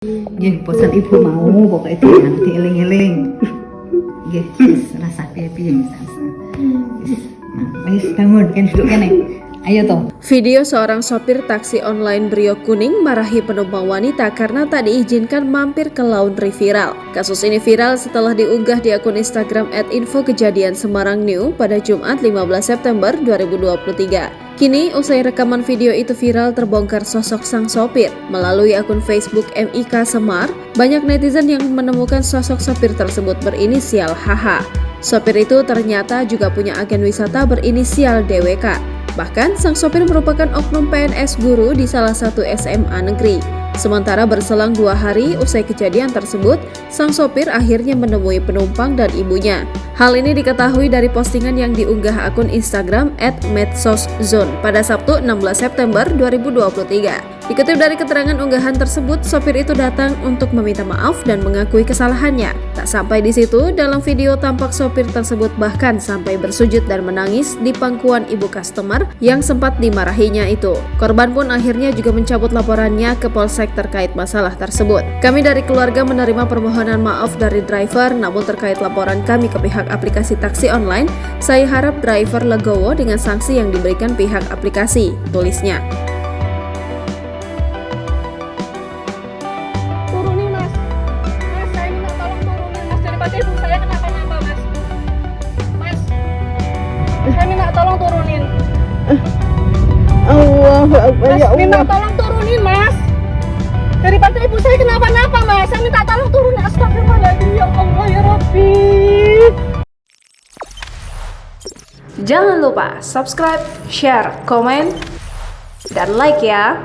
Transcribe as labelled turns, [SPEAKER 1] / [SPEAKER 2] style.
[SPEAKER 1] Nggih, bosan ibu mau pokoknya itu nanti eling-eling. Nggih, rasa piye-piye wis bangun kan duduk kene. Ayo toh.
[SPEAKER 2] Video seorang sopir taksi online Brio Kuning marahi penumpang wanita karena tak diizinkan mampir ke laundry viral. Kasus ini viral setelah diunggah di akun Instagram @infokejadiansemarangnew pada Jumat 15 September 2023. Kini, usai rekaman video itu viral terbongkar sosok sang sopir. Melalui akun Facebook MIK Semar, banyak netizen yang menemukan sosok sopir tersebut berinisial HH. Sopir itu ternyata juga punya agen wisata berinisial DWK. Bahkan, sang sopir merupakan oknum PNS guru di salah satu SMA negeri. Sementara berselang 2 hari usai kejadian tersebut, sang sopir akhirnya menemui penumpang dan ibunya. Hal ini diketahui dari postingan yang diunggah akun Instagram @medsoszone pada Sabtu 16 September 2023. Dikutip dari keterangan unggahan tersebut, sopir itu datang untuk meminta maaf dan mengakui kesalahannya. Tak sampai di situ, dalam video tampak sopir tersebut bahkan sampai bersujud dan menangis di pangkuan ibu customer yang sempat dimarahinya itu. Korban pun akhirnya juga mencabut laporannya ke Polsek terkait masalah tersebut. Kami dari keluarga menerima permohonan maaf dari driver, namun terkait laporan kami ke pihak aplikasi taksi online, saya harap driver legowo dengan sanksi yang diberikan pihak aplikasi, tulisnya.
[SPEAKER 3] Ibu saya kenapa-napa, Mas. Saya minta tolong turunin.
[SPEAKER 4] Allahu Akbar, ya
[SPEAKER 3] Minta
[SPEAKER 4] Allah.
[SPEAKER 3] tolong turunin, Mas. Daripada ibu saya kenapa-napa, Mas. Saya minta tolong turunin. Astagfirullahaladzim, ya Allah, ya Rabbi.
[SPEAKER 2] Jangan lupa subscribe, share, komen, dan like ya.